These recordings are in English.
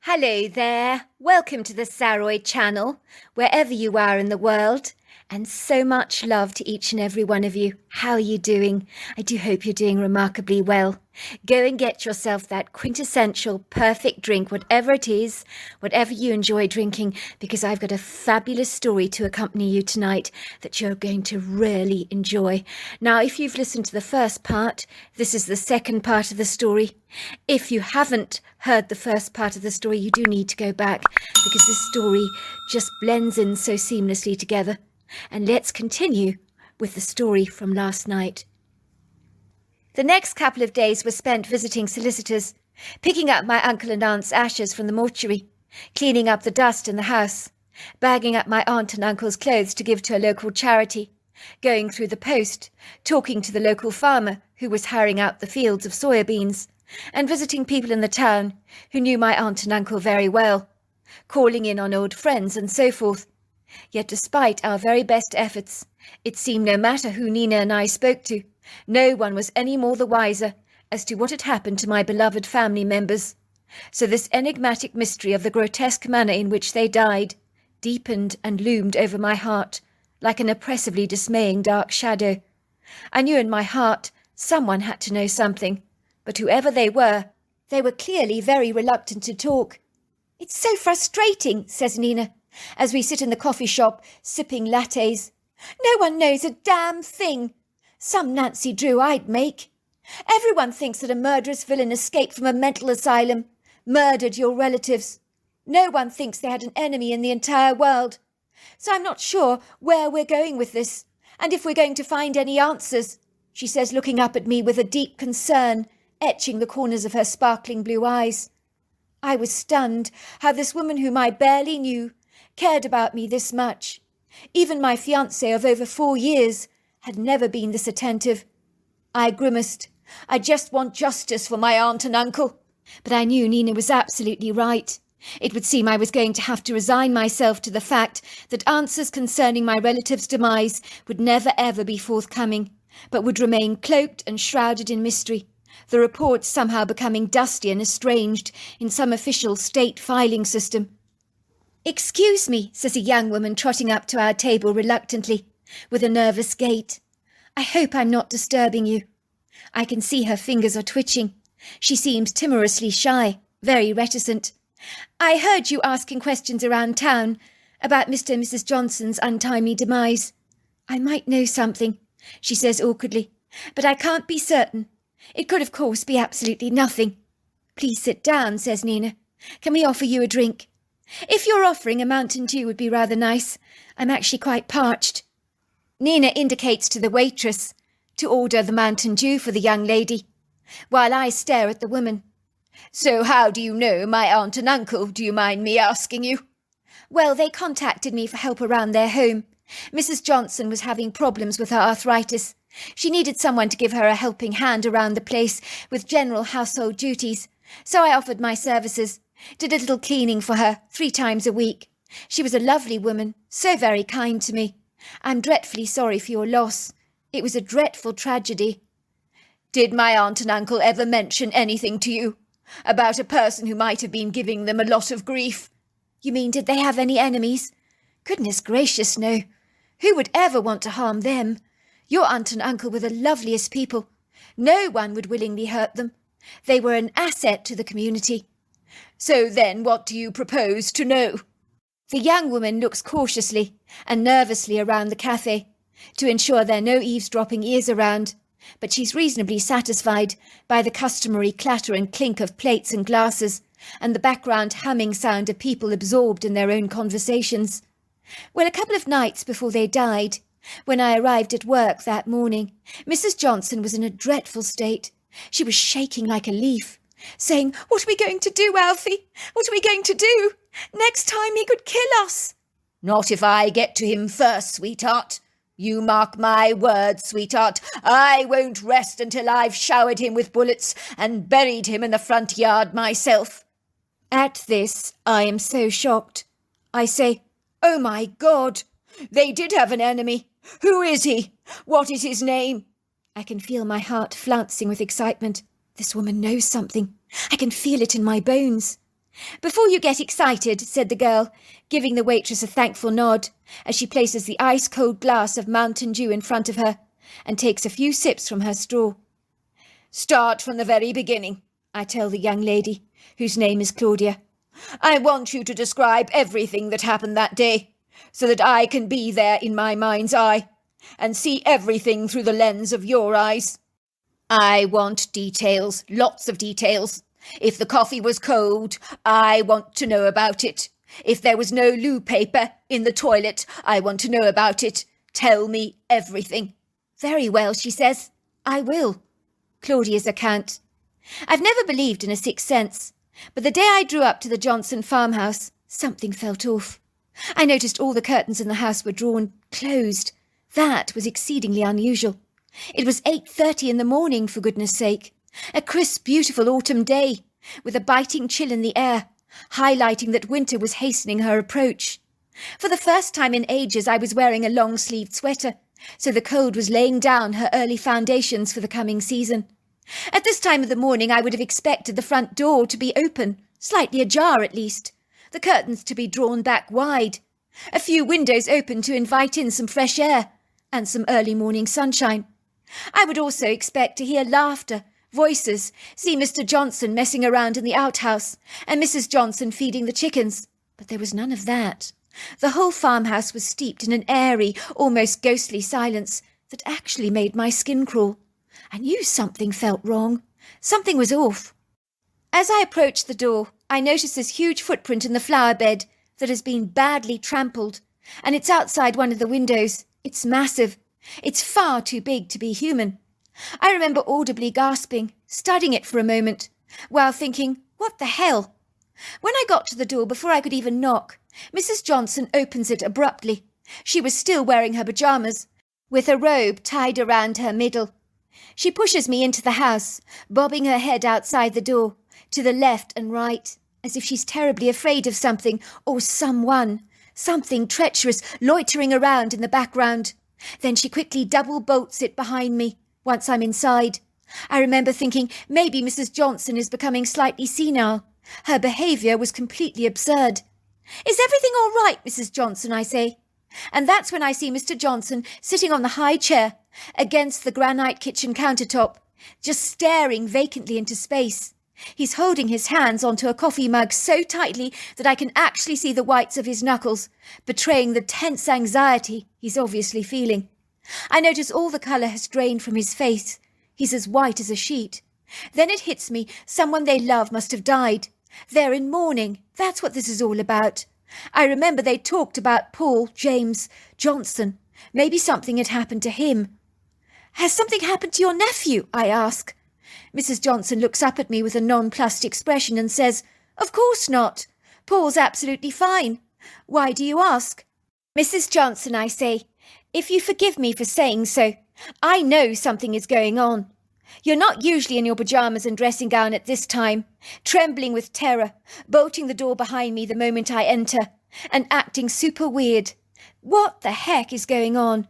Hello there, welcome to the Saroy channel, wherever you are in the world, and so much love to each and every one of you. How are you doing? I do hope you're doing remarkably well. Go and get yourself that quintessential perfect drink, whatever it is, whatever you enjoy drinking, because I've got a fabulous story to accompany you tonight that you're going to really enjoy. Now, if you've listened to the first part, this is the second part of the story. If you haven't heard the first part of the story, you do need to go back because this story just blends in so seamlessly together. And let's continue with the story from last night. The next couple of days were spent visiting solicitors, picking up my uncle and aunt's ashes from the mortuary, cleaning up the dust in the house, bagging up my aunt and uncle's clothes to give to a local charity, going through the post, talking to the local farmer who was harrowing out the fields of soya beans, and visiting people in the town who knew my aunt and uncle very well, calling in on old friends and so forth. Yet despite our very best efforts, it seemed no matter who Nina and I spoke to, no one was any more the wiser as to what had happened to my beloved family members. So this enigmatic mystery of the grotesque manner in which they died deepened and loomed over my heart like an oppressively dismaying dark shadow. I knew in my heart someone had to know something, but whoever they were clearly very reluctant to talk. "It's so frustrating," says Nina, as we sit in the coffee shop sipping lattes. "No one knows a damn thing. Some Nancy Drew I'd make. Everyone thinks that a murderous villain escaped from a mental asylum, murdered your relatives. No one thinks they had an enemy in the entire world. So I'm not sure where we're going with this, and if we're going to find any answers," she says, looking up at me with a deep concern etching the corners of her sparkling blue eyes. I was stunned how this woman whom I barely knew cared about me this much. Even my fiancé of over 4 years had never been this attentive. I grimaced. I just want justice for my aunt and uncle. But I knew Nina was absolutely right. It would seem I was going to have to resign myself to the fact that answers concerning my relative's demise would never ever be forthcoming, but would remain cloaked and shrouded in mystery, the reports somehow becoming dusty and estranged in some official state filing system. "Excuse me," says a young woman trotting up to our table reluctantly, with a nervous gait. "I hope I'm not disturbing you." I can see her fingers are twitching. She seems timorously shy, very reticent. "I heard you asking questions around town about Mr. and Mrs. Johnson's untimely demise. I might know something," she says awkwardly, "but I can't be certain. It could, of course, be absolutely nothing." "Please sit down," says Nina. "Can we offer you a drink?" "If you're offering, a Mountain Dew would be rather nice. I'm actually quite parched." Nina indicates to the waitress to order the Mountain Dew for the young lady, while I stare at the woman. "So how do you know my aunt and uncle, do you mind me asking you?" "Well, they contacted me for help around their home. Mrs. Johnson was having problems with her arthritis. She needed someone to give her a helping hand around the place with general household duties, so I offered my services. Did a little cleaning for her 3 times a week. She was a lovely woman, so very kind to me. I'm dreadfully sorry for your loss. It was a dreadful tragedy." "Did my aunt and uncle ever mention anything to you about a person who might have been giving them a lot of grief?" "You mean, did they have any enemies?" "Goodness gracious, no. Who would ever want to harm them? Your aunt and uncle were the loveliest people. No one would willingly hurt them. They were an asset to the community." "So then what do you propose to know?" The young woman looks cautiously and nervously around the cafe to ensure there are no eavesdropping ears around, but she's reasonably satisfied by the customary clatter and clink of plates and glasses and the background humming sound of people absorbed in their own conversations. "Well, a couple of nights before they died, when I arrived at work that morning, Mrs. Johnson was in a dreadful state. She was shaking like a leaf, saying, 'What are we going to do, Alfie? What are we going to do? Next time he could kill us.' "Not if I get to him first, sweetheart. You mark my words, sweetheart. I won't rest until I've showered him with bullets and buried him in the front yard myself." At this, I am so shocked. I say, "Oh my God, they did have an enemy. Who is he? What is his name?" I can feel my heart flouncing with excitement. This woman knows something. I can feel it in my bones. "Before you get excited," said the girl, giving the waitress a thankful nod as she places the ice-cold glass of Mountain Dew in front of her and takes a few sips from her straw. "Start from the very beginning," I tell the young lady, whose name is Claudia. "I want you to describe everything that happened that day, so that I can be there in my mind's eye and see everything through the lens of your eyes. I want details, lots of details. If the coffee was cold, I want to know about it. If there was no loo paper in the toilet, I want to know about it. Tell me everything." "Very well," she says. "I will." Claudia's account. I've never believed in a sixth sense, but the day I drew up to the Johnson farmhouse, something felt off. I noticed all the curtains in the house were drawn closed. That was exceedingly unusual. It was 8:30 in the morning, for goodness sake. A crisp, beautiful autumn day, with a biting chill in the air, highlighting that winter was hastening her approach. For the first time in ages, I was wearing a long-sleeved sweater, so the cold was laying down her early foundations for the coming season. At this time of the morning, I would have expected the front door to be open, slightly ajar at least, the curtains to be drawn back wide, a few windows open to invite in some fresh air and some early morning sunshine. I would also expect to hear laughter, voices, see Mr. Johnson messing around in the outhouse, and Mrs. Johnson feeding the chickens. But there was none of that. The whole farmhouse was steeped in an airy, almost ghostly silence that actually made my skin crawl. I knew something felt wrong. Something was off. As I approached the door, I noticed this huge footprint in the flower bed that has been badly trampled, and it's outside one of the windows. It's massive. It's far too big to be human. I remember audibly gasping, studying it for a moment, while thinking, what the hell? When I got to the door before I could even knock, Mrs. Johnson opens it abruptly. She was still wearing her pyjamas, with a robe tied around her middle. She pushes me into the house, bobbing her head outside the door, to the left and right, as if she's terribly afraid of something or someone, something treacherous loitering around in the background. Then she quickly double bolts it behind me, once I'm inside. I remember thinking maybe Mrs. Johnson is becoming slightly senile. Her behaviour was completely absurd. "Is everything all right, Mrs. Johnson?" I say. And that's when I see Mr. Johnson sitting on the high chair against the granite kitchen countertop, just staring vacantly into space. He's holding his hands onto a coffee mug so tightly that I can actually see the whites of his knuckles, betraying the tense anxiety he's obviously feeling. I notice all the colour has drained from his face. He's as white as a sheet. Then it hits me, someone they love must have died. They're in mourning. That's what this is all about. I remember they talked about Paul James Johnson. Maybe something had happened to him. "Has something happened to your nephew?" I ask. Mrs. Johnson looks up at me with a nonplussed expression and says, "Of course not. Paul's absolutely fine. Why do you ask?" "Mrs. Johnson," I say, "if you forgive me for saying so, I know something is going on. You're not usually in your pyjamas and dressing gown at this time, trembling with terror, bolting the door behind me the moment I enter, and acting super weird. What the heck is going on?"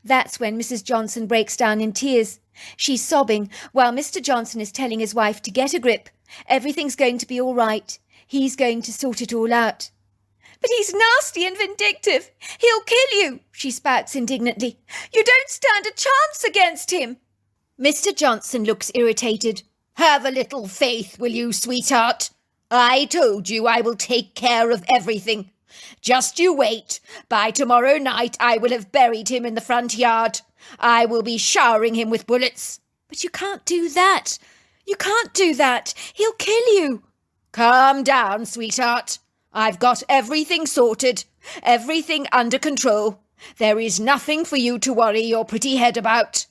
That's when Mrs. Johnson breaks down in tears. She's sobbing while Mr. Johnson is telling his wife to get a grip. Everything's going to be all right. He's going to sort it all out. "But he's nasty and vindictive. He'll kill you," she spouts indignantly. "You don't stand a chance against him." Mr. Johnson looks irritated. "Have a little faith, will you, sweetheart? I told you I will take care of everything. Just you wait. By tomorrow night I will have buried him in the front yard. I will be showering him with bullets." "But you can't do that. You can't do that. He'll kill you." "Calm down, sweetheart. I've got everything sorted, everything under control. There is nothing for you to worry your pretty head about."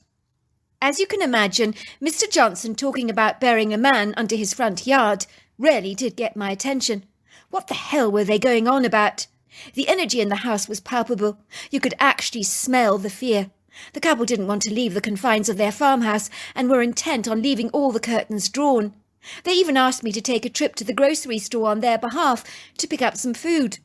As you can imagine, Mr. Johnson talking about burying a man under his front yard really did get my attention. What the hell were they going on about? The energy in the house was palpable. You could actually smell the fear. The couple didn't want to leave the confines of their farmhouse and were intent on leaving all the curtains drawn. They even asked me to take a trip to the grocery store on their behalf to pick up some food.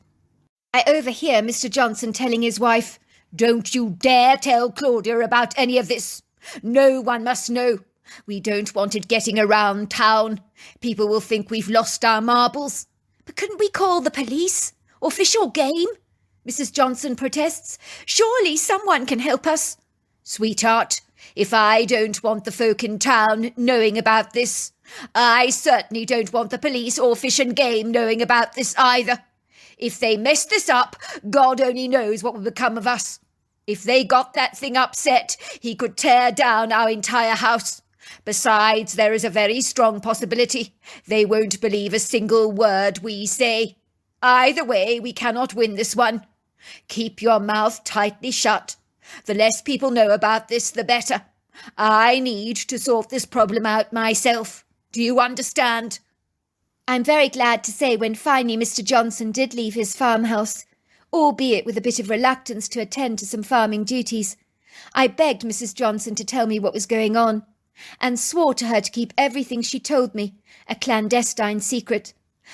I overhear Mr. Johnson telling his wife, "Don't you dare tell Claudia about any of this. No one must know. We don't want it getting around town. People will think we've lost our marbles." But couldn't we call the police? Or fish or game? Mrs. Johnson protests. Surely someone can help us. Sweetheart, if I don't want the folk in town knowing about this, I certainly don't want the police or fish and game knowing about this either. If they mess this up, God only knows what will become of us. If they got that thing upset, he could tear down our entire house. Besides, there is a very strong possibility they won't believe a single word we say. Either way, we cannot win this one. Keep your mouth tightly shut. The less people know about this, the better. I need to sort this problem out myself. Do you understand? I'm very glad to say when finally Mr. Johnson did leave his farmhouse, albeit with a bit of reluctance to attend to some farming duties, I begged Mrs. Johnson to tell me what was going on, and swore to her to keep everything she told me a clandestine secret.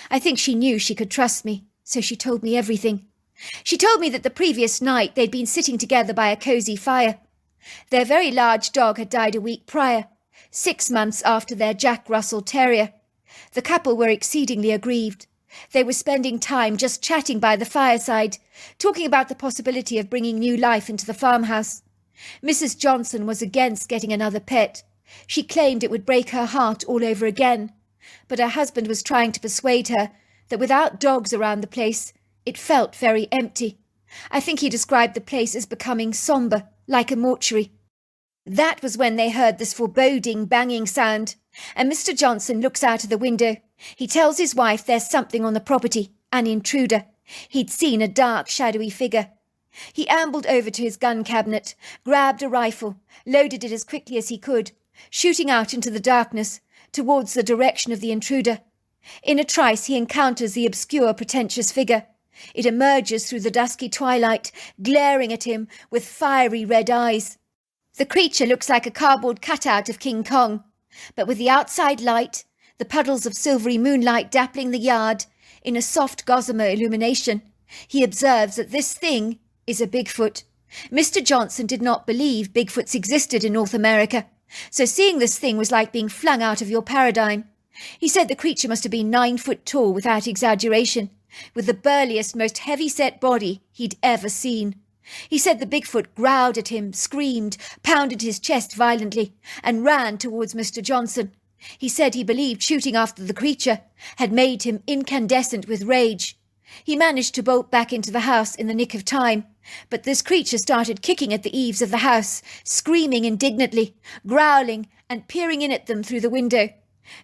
I think she knew she could trust me, so she told me everything. She told me that the previous night they'd been sitting together by a cosy fire. Their very large dog had died a week prior, 6 months after their Jack Russell Terrier. The couple were exceedingly aggrieved. They were spending time just chatting by the fireside, talking about the possibility of bringing new life into the farmhouse. Mrs. Johnson was against getting another pet. She claimed it would break her heart all over again. But her husband was trying to persuade her that without dogs around the place, it felt very empty. I think he described the place as becoming sombre, like a mortuary. That was when they heard this foreboding banging sound, and Mr. Johnson looks out of the window. He tells his wife there's something on the property, an intruder. He'd seen a dark, shadowy figure. He ambled over to his gun cabinet, grabbed a rifle, loaded it as quickly as he could, shooting out into the darkness, towards the direction of the intruder. In a trice he encounters the obscure, pretentious figure. It emerges through the dusky twilight, glaring at him with fiery red eyes. The creature looks like a cardboard cutout of King Kong, but with the outside light, the puddles of silvery moonlight dappling the yard in a soft gossamer illumination, he observes that this thing is a Bigfoot. Mr. Johnson did not believe Bigfoots existed in North America, so seeing this thing was like being flung out of your paradigm. He said the creature must have been 9 foot tall without exaggeration, with the burliest, most heavy-set body he'd ever seen. He said the Bigfoot growled at him, screamed, pounded his chest violently, and ran towards Mr. Johnson. He said he believed shooting after the creature had made him incandescent with rage. He managed to bolt back into the house in the nick of time, but this creature started kicking at the eaves of the house, screaming indignantly, growling, and peering in at them through the window.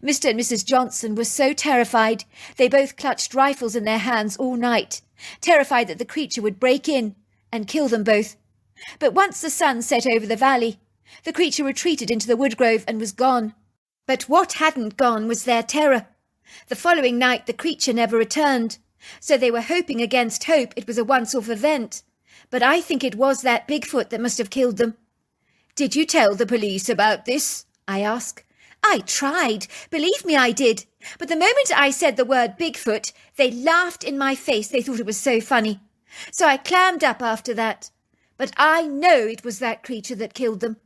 Mr. and Mrs. Johnson were so terrified they both clutched rifles in their hands all night, terrified that the creature would break in and kill them both. But once the sun set over the valley, the creature retreated into the woodgrove and was gone. But what hadn't gone was their terror. The following night the creature never returned, so they were hoping against hope it was a once-off event. But I think it was that Bigfoot that must have killed them. Did you tell the police about this? I asked. I tried. Believe me, I did. But the moment I said the word Bigfoot, they laughed in my face. They thought it was so funny. So I clammed up after that. But I know it was that creature that killed them.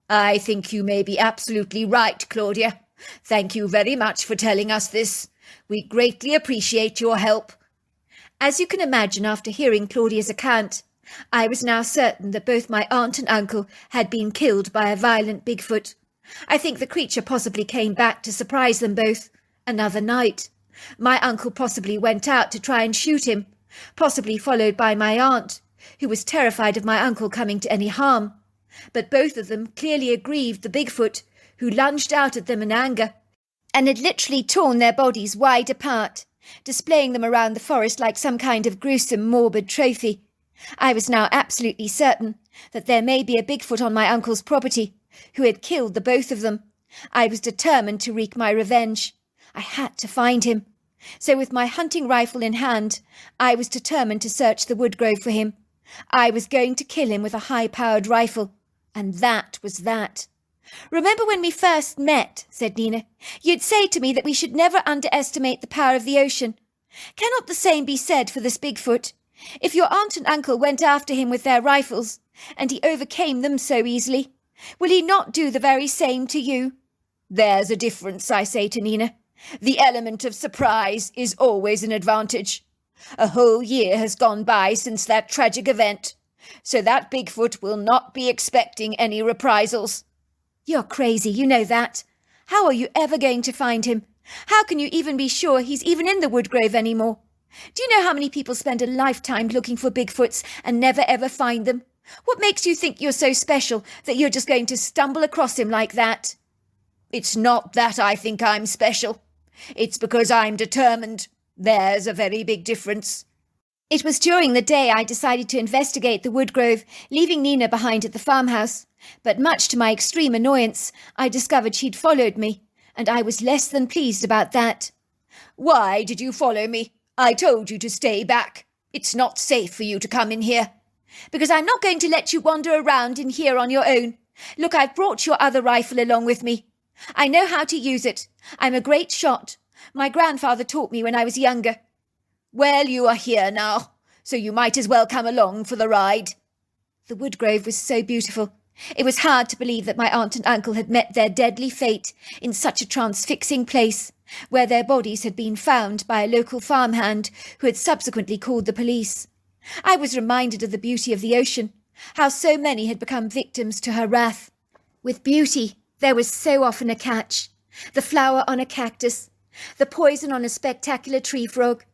I think you may be absolutely right, Claudia. Thank you very much for telling us this. We greatly appreciate your help. As you can imagine, after hearing Claudia's account, I was now certain that both my aunt and uncle had been killed by a violent Bigfoot. I think the creature possibly came back to surprise them both another night. My uncle possibly went out to try and shoot him, possibly followed by my aunt, who was terrified of my uncle coming to any harm. But both of them clearly aggrieved the Bigfoot, who lunged out at them in anger, and had literally torn their bodies wide apart, displaying them around the forest like some kind of gruesome, morbid trophy. I was now absolutely certain that there may be a Bigfoot on my uncle's property, who had killed the both of them. I was determined to wreak my revenge. I had to find him. So with my hunting rifle in hand, I was determined to search the woodgrove for him. I was going to kill him with a high-powered rifle. And that was that. "Remember when we first met," said Nina, "you'd say to me that we should never underestimate the power of the ocean. Cannot the same be said for this Bigfoot? If your aunt and uncle went after him with their rifles, and he overcame them so easily, will he not do the very same to you?" "There's a difference," I say to Nina. The element of surprise is always an advantage. A whole year has gone by since that tragic event, so that Bigfoot will not be expecting any reprisals. You're crazy, you know that. How are you ever going to find him? How can you even be sure he's even in the woodgrove anymore? Do you know how many people spend a lifetime looking for Bigfoots and never ever find them? What makes you think you're so special that you're just going to stumble across him like that? It's not that I think I'm special. It's because I'm determined. There's a very big difference. It was during the day I decided to investigate the woodgrove, leaving Nina behind at the farmhouse. But much to my extreme annoyance, I discovered she'd followed me, and I was less than pleased about that. Why did you follow me? I told you to stay back. It's not safe for you to come in here. Because I'm not going to let you wander around in here on your own. Look, I've brought your other rifle along with me. I know how to use it. I'm a great shot. My grandfather taught me when I was younger. Well, you are here now, so you might as well come along for the ride. The woodgrove was so beautiful. It was hard to believe that my aunt and uncle had met their deadly fate in such a transfixing place, where their bodies had been found by a local farmhand who had subsequently called the police. I was reminded of the beauty of the ocean, how so many had become victims to her wrath. With beauty, there was so often a catch. The flower on a cactus, the poison on a spectacular tree frog,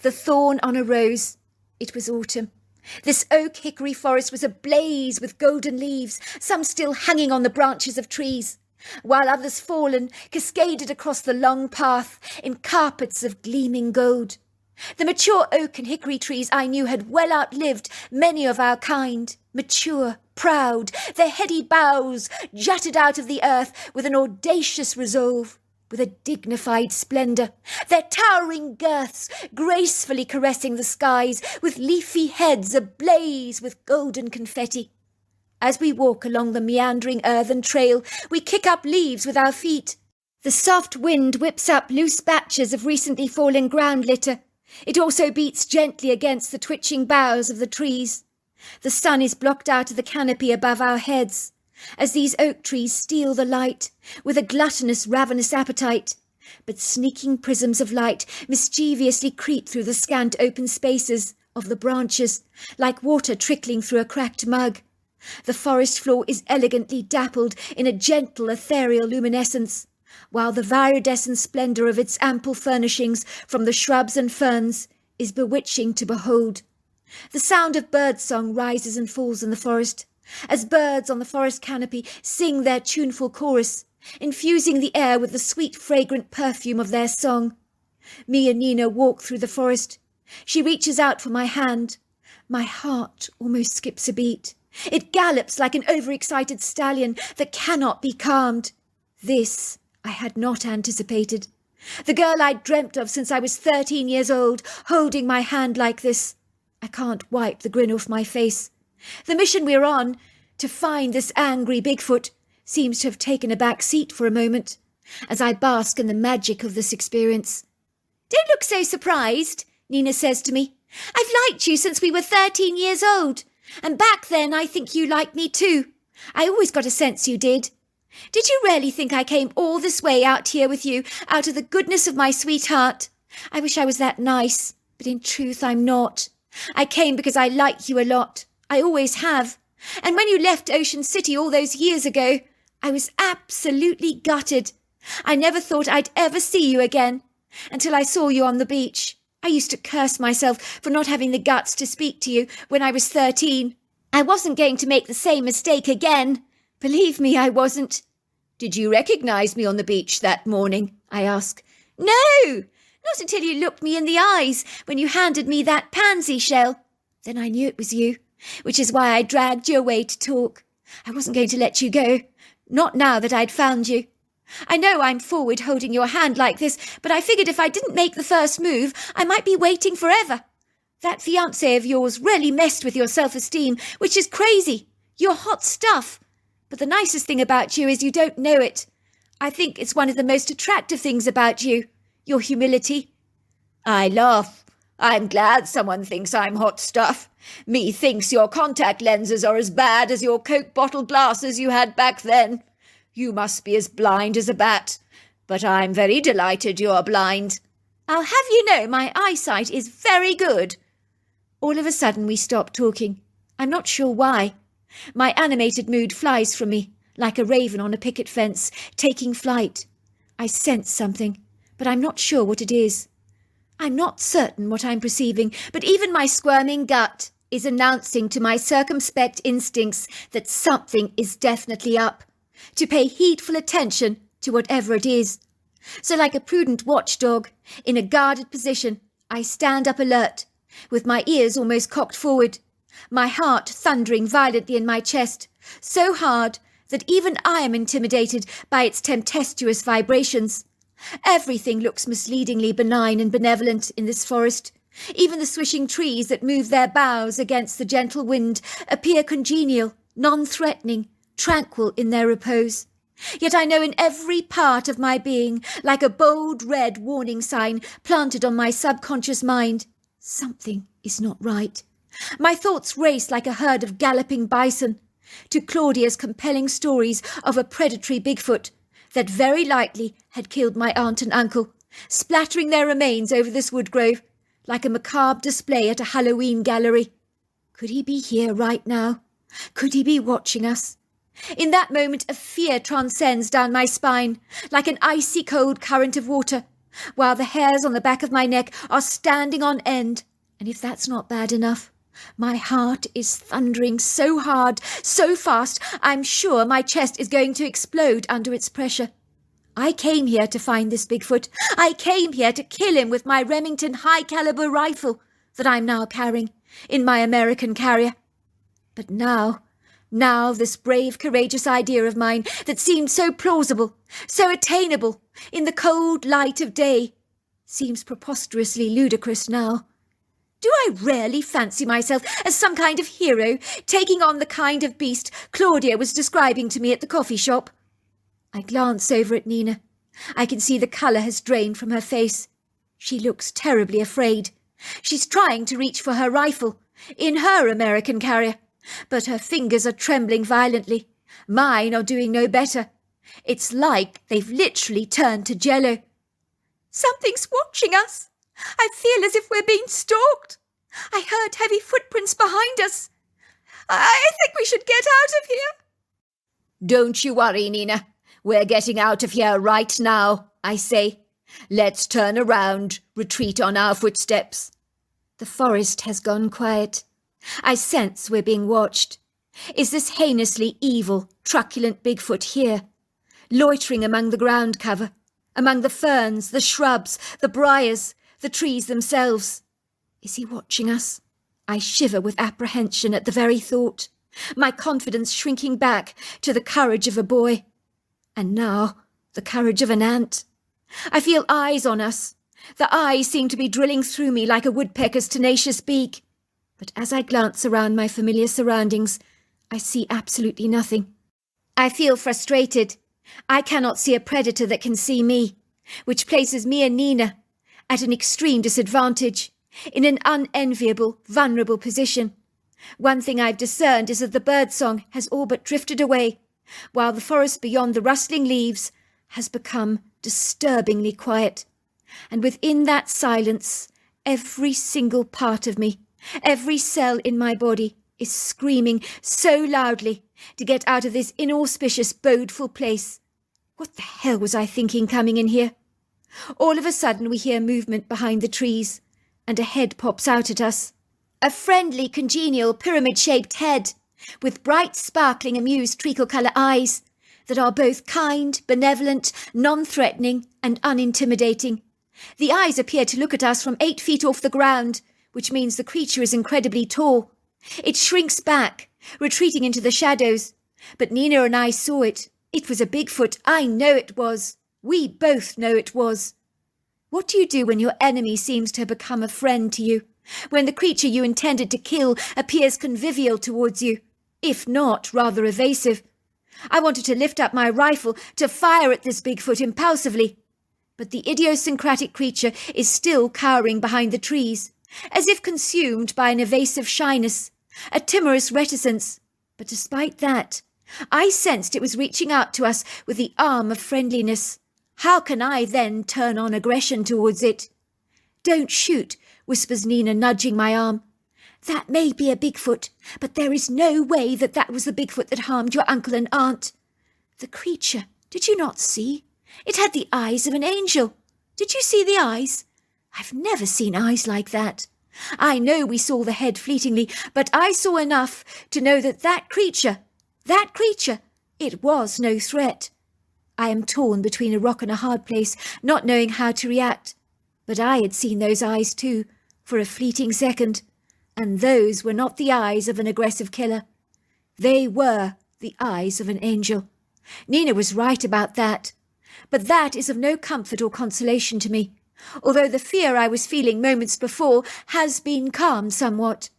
the thorn on a rose. It was autumn. This oak hickory forest was ablaze with golden leaves, some still hanging on the branches of trees, while others fallen cascaded across the long path in carpets of gleaming gold. The mature oak and hickory trees I knew had well outlived many of our kind, mature, proud, their heady boughs jutted out of the earth with an audacious resolve, with a dignified splendour, their towering girths gracefully caressing the skies, with leafy heads ablaze with golden confetti. As we walk along the meandering earthen trail, we kick up leaves with our feet. The soft wind whips up loose batches of recently fallen ground litter. It also beats gently against the twitching boughs of the trees. The sun is blocked out of the canopy above our heads, as these oak trees steal the light with a gluttonous, ravenous appetite. But sneaking prisms of light mischievously creep through the scant open spaces of the branches, like water trickling through a cracked mug. The forest floor is elegantly dappled in a gentle, ethereal luminescence, while the viridescent splendour of its ample furnishings from the shrubs and ferns is bewitching to behold. The sound of birdsong rises and falls in the forest, as birds on the forest canopy sing their tuneful chorus, infusing the air with the sweet fragrant perfume of their song. Me and Nina walk through the forest. She reaches out for my hand. My heart almost skips a beat. It gallops like an overexcited stallion that cannot be calmed. This I had not anticipated. The girl I'd dreamt of since I was 13 years old, holding my hand like this. I can't wipe the grin off my face. The mission we're on, to find this angry Bigfoot, seems to have taken a back seat for a moment, as I bask in the magic of this experience. "Don't look so surprised," Nina says to me. "I've liked you since we were 13 years old, and back then I think you liked me too. I always got a sense you did. Did you really think I came all this way out here with you, out of the goodness of my sweetheart? I wish I was that nice, but in truth I'm not. I came because I like you a lot. I always have. And when you left Ocean City all those years ago, I was absolutely gutted. I never thought I'd ever see you again, until I saw you on the beach. I used to curse myself for not having the guts to speak to you when I was 13. I wasn't going to make the same mistake again. Believe me, I wasn't." "Did you recognise me on the beach that morning?" I ask. "No, not until you looked me in the eyes when you handed me that pansy shell. Then I knew it was you, which is why I dragged you away to talk. I wasn't going to let you go, not now that I'd found you. I know I'm forward holding your hand like this, but I figured if I didn't make the first move, I might be waiting forever. That fiancé of yours really messed with your self-esteem, which is crazy. You're hot stuff. But the nicest thing about you is you don't know it. I think it's one of the most attractive things about you, your humility." I laugh. I'm glad someone thinks I'm hot stuff. Methinks your contact lenses are as bad as your Coke bottle glasses you had back then. You must be as blind as a bat. But I'm very delighted you're blind. I'll have you know my eyesight is very good. All of a sudden we stop talking. I'm not sure why. My animated mood flies from me, like a raven on a picket fence, taking flight. I sense something, but I'm not sure what it is. I'm not certain what I'm perceiving, but even my squirming gut is announcing to my circumspect instincts that something is definitely up, to pay heedful attention to whatever it is. So like a prudent watchdog, in a guarded position, I stand up alert, with my ears almost cocked forward, my heart thundering violently in my chest, so hard that even I am intimidated by its tempestuous vibrations. Everything looks misleadingly benign and benevolent in this forest. Even the swishing trees that move their boughs against the gentle wind appear congenial, non-threatening, tranquil in their repose. Yet I know in every part of my being, like a bold red warning sign planted on my subconscious mind, something is not right. My thoughts race like a herd of galloping bison to Claudia's compelling stories of a predatory Bigfoot that very likely had killed my aunt and uncle, splattering their remains over this wood grove like a macabre display at a Halloween gallery. Could he be here right now? Could he be watching us? In that moment, a fear transcends down my spine, like an icy cold current of water, while the hairs on the back of my neck are standing on end. And if that's not bad enough, my heart is thundering so hard, so fast, I'm sure my chest is going to explode under its pressure. I came here to find this Bigfoot. I came here to kill him with my Remington high-caliber rifle that I'm now carrying in my American carrier. But now this brave, courageous idea of mine that seemed so plausible, so attainable in the cold light of day, seems preposterously ludicrous now. Do I really fancy myself as some kind of hero, taking on the kind of beast Claudia was describing to me at the coffee shop? I glance over at Nina. I can see the colour has drained from her face. She looks terribly afraid. She's trying to reach for her rifle, in her American carrier, but her fingers are trembling violently. Mine are doing no better. It's like they've literally turned to jello. Something's watching us. I feel as if we're being stalked. I heard heavy footprints behind us. I think we should get out of here. Don't you worry, Nina. We're getting out of here right now, I say. Let's turn around, retreat on our footsteps. The forest has gone quiet. I sense we're being watched. Is this heinously evil, truculent Bigfoot here, loitering among the ground cover, among the ferns, the shrubs, the briars, the trees themselves? Is he watching us? I shiver with apprehension at the very thought, my confidence shrinking back to the courage of a boy. And now, the courage of an ant. I feel eyes on us. The eyes seem to be drilling through me like a woodpecker's tenacious beak. But as I glance around my familiar surroundings, I see absolutely nothing. I feel frustrated. I cannot see a predator that can see me, which places me and Nina at an extreme disadvantage, in an unenviable, vulnerable position. One thing I've discerned is that the birdsong has all but drifted away, while the forest beyond the rustling leaves has become disturbingly quiet. And within that silence, every single part of me, every cell in my body is screaming so loudly to get out of this inauspicious, bodeful place. What the hell was I thinking coming in here? All of a sudden we hear movement behind the trees, and a head pops out at us. A friendly, congenial, pyramid-shaped head, with bright, sparkling, amused treacle-colour eyes that are both kind, benevolent, non-threatening, and unintimidating. The eyes appear to look at us from 8 feet off the ground, which means the creature is incredibly tall. It shrinks back, retreating into the shadows. But Nina and I saw it. It was a Bigfoot. I know it was. We both know it was. What do you do when your enemy seems to have become a friend to you? When the creature you intended to kill appears convivial towards you, if not rather evasive? I wanted to lift up my rifle to fire at this Bigfoot impulsively, but the idiosyncratic creature is still cowering behind the trees, as if consumed by an evasive shyness, a timorous reticence. But despite that, I sensed it was reaching out to us with the arm of friendliness. How can I then turn on aggression towards it? Don't shoot, whispers Nina, nudging my arm. That may be a Bigfoot, but there is no way that was the Bigfoot that harmed your uncle and aunt. The creature, did you not see? It had the eyes of an angel. Did you see the eyes? I've never seen eyes like that. I know we saw the head fleetingly, but I saw enough to know that creature, it was no threat. I am torn between a rock and a hard place, not knowing how to react. But I had seen those eyes too, for a fleeting second, and those were not the eyes of an aggressive killer. They were the eyes of an angel. Nina was right about that. But that is of no comfort or consolation to me, although the fear I was feeling moments before has been calmed somewhat.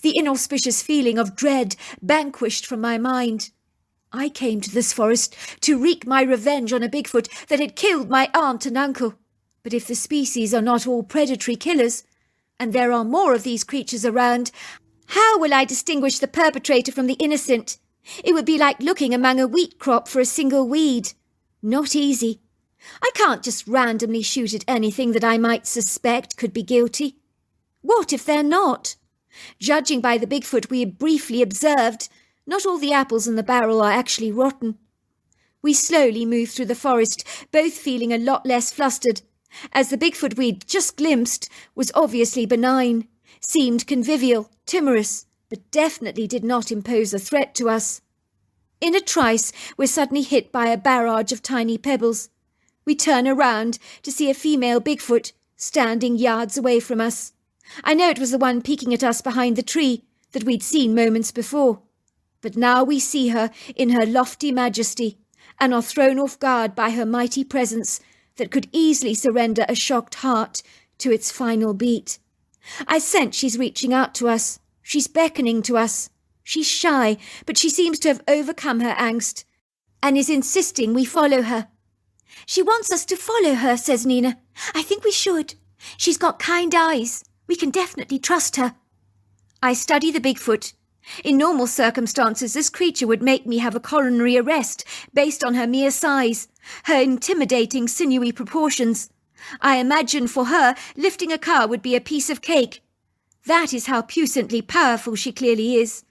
The inauspicious feeling of dread vanquished from my mind. I came to this forest to wreak my revenge on a Bigfoot that had killed my aunt and uncle. But if the species are not all predatory killers, and there are more of these creatures around, how will I distinguish the perpetrator from the innocent? It would be like looking among a wheat crop for a single weed. Not easy. I can't just randomly shoot at anything that I might suspect could be guilty. What if they're not? Judging by the Bigfoot we had briefly observed, not all the apples in the barrel are actually rotten. We slowly moved through the forest, both feeling a lot less flustered, as the Bigfoot we'd just glimpsed was obviously benign, seemed convivial, timorous, but definitely did not impose a threat to us. In a trice, we're suddenly hit by a barrage of tiny pebbles. We turn around to see a female Bigfoot standing yards away from us. I know it was the one peeking at us behind the tree that we'd seen moments before. But now we see her in her lofty majesty and are thrown off guard by her mighty presence that could easily surrender a shocked heart to its final beat. I sense she's reaching out to us. She's beckoning to us. She's shy, but she seems to have overcome her angst and is insisting we follow her. She wants us to follow her, says Nina. I think we should. She's got kind eyes. We can definitely trust her. I study the Bigfoot. In normal circumstances, this creature would make me have a coronary arrest based on her mere size, her intimidating sinewy proportions. I imagine for her, lifting a car would be a piece of cake. That is how puissantly powerful she clearly is.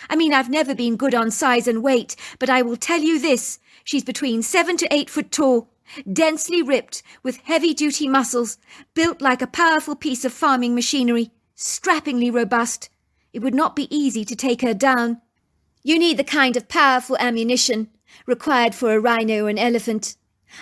I mean, I've never been good on size and weight, but I will tell you this. She's between 7 to 8 foot tall, densely ripped, with heavy-duty muscles, built like a powerful piece of farming machinery, strappingly robust. It would not be easy to take her down. You need the kind of powerful ammunition required for a rhino or an elephant.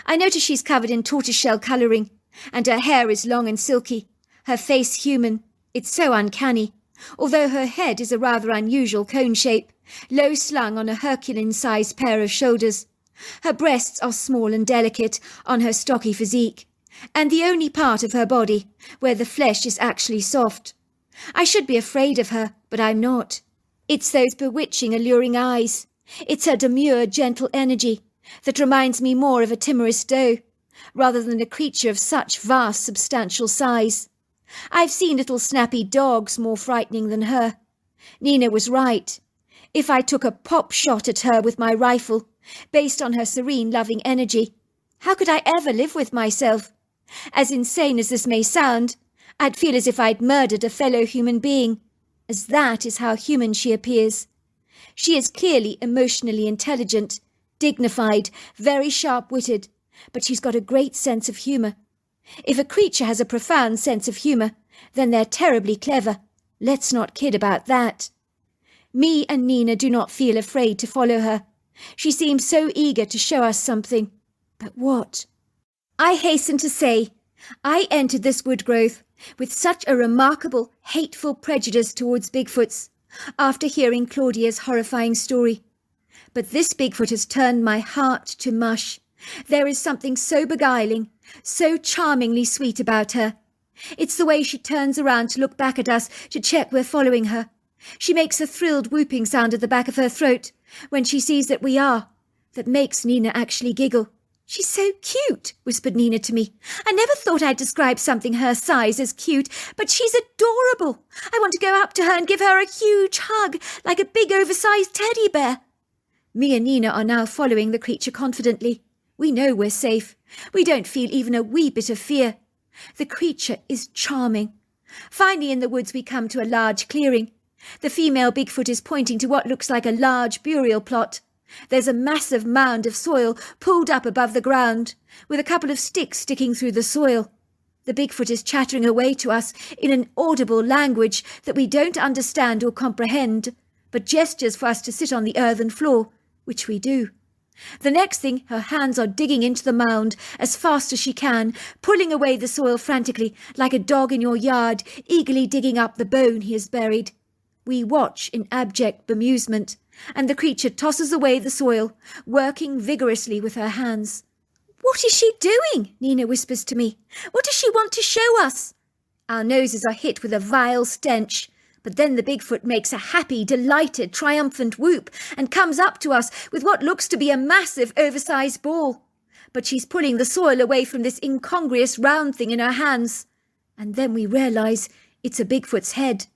I notice she's covered in tortoiseshell colouring, and her hair is long and silky, her face human. It's so uncanny, although her head is a rather unusual cone shape, low slung on a Herculean-sized pair of shoulders. Her breasts are small and delicate on her stocky physique, and the only part of her body where the flesh is actually soft. I should be afraid of her, but I'm not. It's those bewitching, alluring eyes. It's her demure, gentle energy that reminds me more of a timorous doe, rather than a creature of such vast, substantial size. I've seen little snappy dogs more frightening than her. Nina was right. If I took a pop shot at her with my rifle, based on her serene, loving energy, how could I ever live with myself? As insane as this may sound, I'd feel as if I'd murdered a fellow human being, as that is how human she appears. She is clearly emotionally intelligent, dignified, very sharp-witted, but she's got a great sense of humour. If a creature has a profound sense of humour, then they're terribly clever. Let's not kid about that. Me and Nina do not feel afraid to follow her. She seems so eager to show us something. But what? I hasten to say, I entered this wood grove with such a remarkable, hateful prejudice towards Bigfoots, after hearing Claudia's horrifying story. But this Bigfoot has turned my heart to mush. There is something so beguiling, so charmingly sweet about her. It's the way she turns around to look back at us to check we're following her. She makes a thrilled whooping sound at the back of her throat when she sees that we are, that makes Nina actually giggle. She's so cute, whispered Nina to me. I never thought I'd describe something her size as cute, but she's adorable. I want to go up to her and give her a huge hug, like a big oversized teddy bear. Me and Nina are now following the creature confidently. We know we're safe. We don't feel even a wee bit of fear. The creature is charming. Finally in the woods we come to a large clearing. The female Bigfoot is pointing to what looks like a large burial plot. There's a massive mound of soil pulled up above the ground, with a couple of sticks sticking through the soil. The Bigfoot is chattering away to us in an audible language that we don't understand or comprehend, but gestures for us to sit on the earthen floor, which we do. The next thing, her hands are digging into the mound as fast as she can, pulling away the soil frantically, like a dog in your yard, eagerly digging up the bone he has buried. We watch in abject bemusement, and the creature tosses away the soil, working vigorously with her hands. "What is she doing?" Nina whispers to me. "What does she want to show us?" Our noses are hit with a vile stench, but then the Bigfoot makes a happy, delighted, triumphant whoop and comes up to us with what looks to be a massive, oversized ball. But she's pulling the soil away from this incongruous round thing in her hands. And then we realise it's a Bigfoot's head.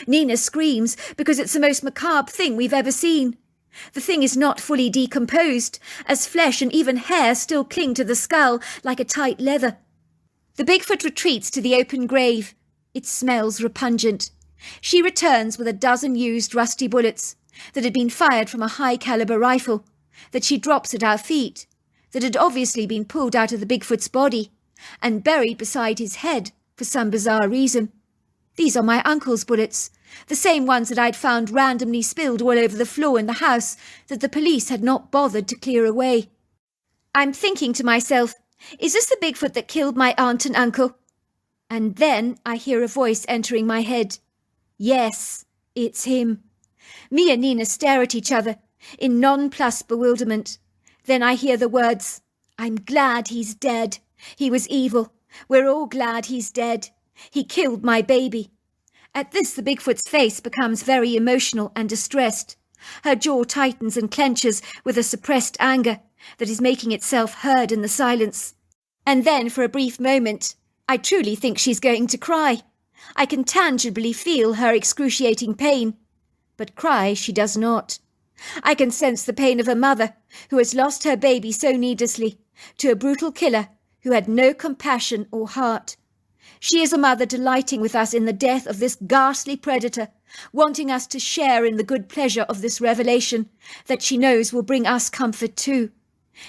Nina screams because it's the most macabre thing we've ever seen. The thing is not fully decomposed, as flesh and even hair still cling to the skull like a tight leather. The Bigfoot retreats to the open grave. It smells repugnant. She returns with a dozen used rusty bullets that had been fired from a high-caliber rifle, that she drops at our feet, that had obviously been pulled out of the Bigfoot's body and buried beside his head for some bizarre reason. These are my uncle's bullets, the same ones that I'd found randomly spilled all over the floor in the house that the police had not bothered to clear away. I'm thinking to myself, is this the Bigfoot that killed my aunt and uncle? And then I hear a voice entering my head. Yes, it's him. Me and Nina stare at each other in nonplussed bewilderment. Then I hear the words, "I'm glad he's dead. He was evil. We're all glad he's dead. He killed my baby." At this, the Bigfoot's face becomes very emotional and distressed. Her jaw tightens and clenches with a suppressed anger that is making itself heard in the silence. And then, for a brief moment, I truly think she's going to cry. I can tangibly feel her excruciating pain. But cry she does not. I can sense the pain of a mother who has lost her baby so needlessly to a brutal killer who had no compassion or heart. She is a mother delighting with us in the death of this ghastly predator, wanting us to share in the good pleasure of this revelation that she knows will bring us comfort too.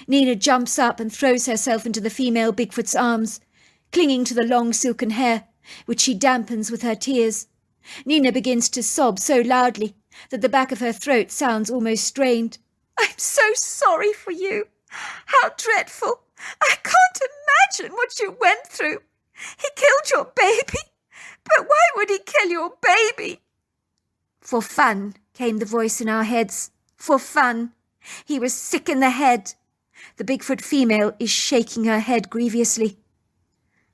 Nina jumps up and throws herself into the female Bigfoot's arms, clinging to the long silken hair, which she dampens with her tears. Nina begins to sob so loudly that the back of her throat sounds almost strained. "I'm so sorry for you. How dreadful. I can't imagine what you went through. He killed your baby? But why would he kill your baby?" "For fun," came the voice in our heads. "For fun. He was sick in the head." The Bigfoot female is shaking her head grievously.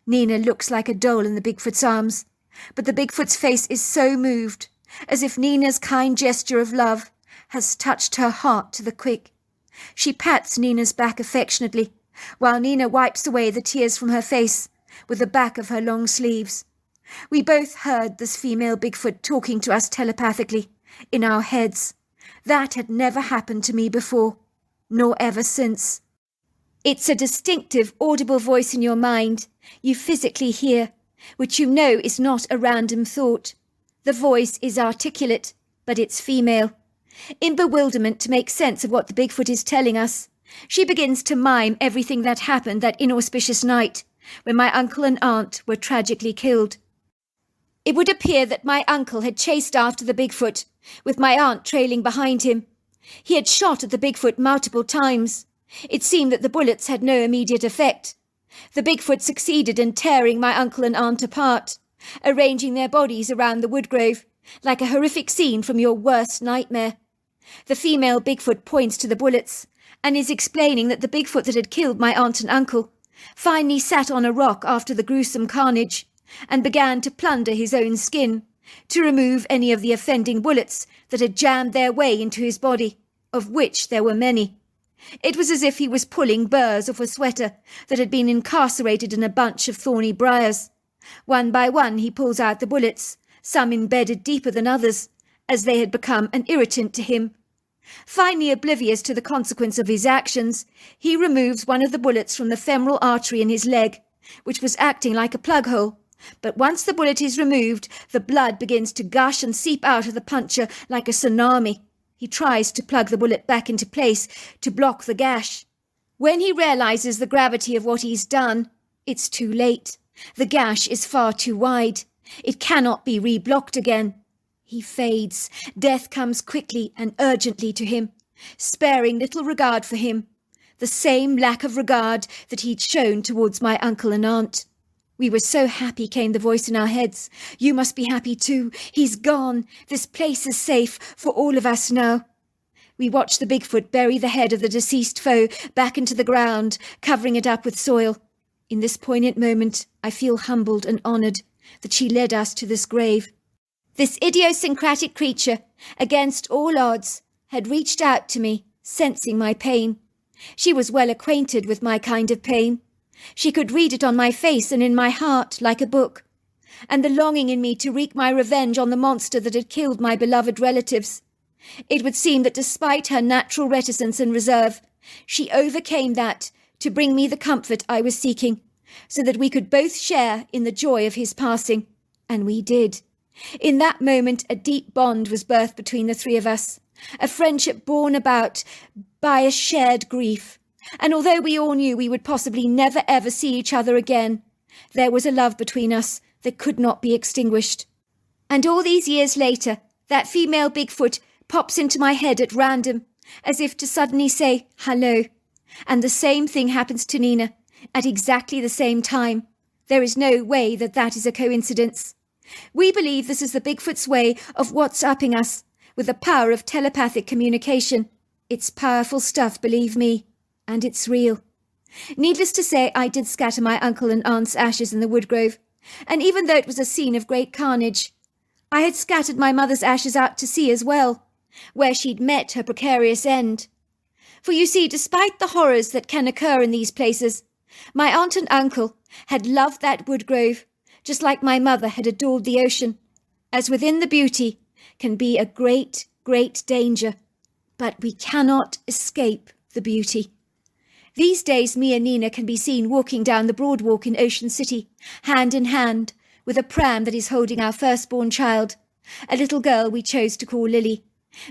Nina looks like a doll in the Bigfoot's arms, but the Bigfoot's face is so moved, as if Nina's kind gesture of love has touched her heart to the quick. She pats Nina's back affectionately, while Nina wipes away the tears from her face with the back of her long sleeves. We both heard this female Bigfoot talking to us telepathically, in our heads. That had never happened to me before, nor ever since. It's a distinctive, audible voice in your mind you physically hear, which you know is not a random thought. The voice is articulate, but it's female. In bewilderment to make sense of what the Bigfoot is telling us, she begins to mime everything that happened that inauspicious night, when my uncle and aunt were tragically killed. It would appear that my uncle had chased after the Bigfoot, with my aunt trailing behind him. He had shot at the Bigfoot multiple times. It seemed that the bullets had no immediate effect. The Bigfoot succeeded in tearing my uncle and aunt apart, arranging their bodies around the woodgrove, like a horrific scene from your worst nightmare. The female Bigfoot points to the bullets, and is explaining that the Bigfoot that had killed my aunt and uncle finally sat on a rock after the gruesome carnage, and began to plunder his own skin, to remove any of the offending bullets that had jammed their way into his body, of which there were many. It was as if he was pulling burrs off a sweater that had been incarcerated in a bunch of thorny briars. One by one he pulls out the bullets, some embedded deeper than others, as they had become an irritant to him. Finally oblivious to the consequence of his actions, he removes one of the bullets from the femoral artery in his leg, which was acting like a plug hole. But once the bullet is removed, the blood begins to gush and seep out of the puncture like a tsunami. He tries to plug the bullet back into place to block the gash. When he realizes the gravity of what he's done, it's too late. The gash is far too wide. It cannot be reblocked again. He fades. Death comes quickly and urgently to him, sparing little regard for him. The same lack of regard that he'd shown towards my uncle and aunt. We were so happy, came the voice in our heads. You must be happy too. He's gone. This place is safe for all of us now. We watched the Bigfoot bury the head of the deceased foe back into the ground, covering it up with soil. In this poignant moment, I feel humbled and honoured that she led us to this grave. This idiosyncratic creature, against all odds, had reached out to me, sensing my pain. She was well acquainted with my kind of pain. She could read it on my face and in my heart like a book, and the longing in me to wreak my revenge on the monster that had killed my beloved relatives. It would seem that despite her natural reticence and reserve, she overcame that to bring me the comfort I was seeking, so that we could both share in the joy of his passing. And we did. In that moment, a deep bond was birthed between the three of us, a friendship borne about by a shared grief. And although we all knew we would possibly never ever see each other again, there was a love between us that could not be extinguished. And all these years later, that female Bigfoot pops into my head at random, as if to suddenly say, hello. And the same thing happens to Nina, at exactly the same time. There is no way that that is a coincidence. We believe this is the Bigfoot's way of WhatsApping us, with the power of telepathic communication. It's powerful stuff, believe me. And it's real. Needless to say, I did scatter my uncle and aunt's ashes in the woodgrove, and even though it was a scene of great carnage, I had scattered my mother's ashes out to sea as well, where she'd met her precarious end. For you see, despite the horrors that can occur in these places, my aunt and uncle had loved that woodgrove, just like my mother had adored the ocean, as within the beauty can be a great, great danger. But we cannot escape the beauty. These days, me and Nina can be seen walking down the broad walk in Ocean City, hand in hand, with a pram that is holding our firstborn child, a little girl we chose to call Lily.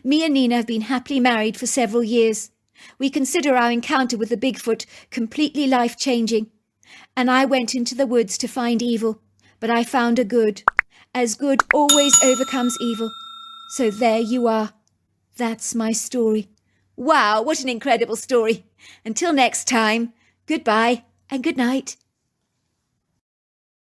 Me and Nina have been happily married for several years. We consider our encounter with the Bigfoot completely life-changing. And I went into the woods to find evil, but I found a good, as good always overcomes evil. So there you are. That's my story. Wow, what an incredible story. Until next time, goodbye and good night.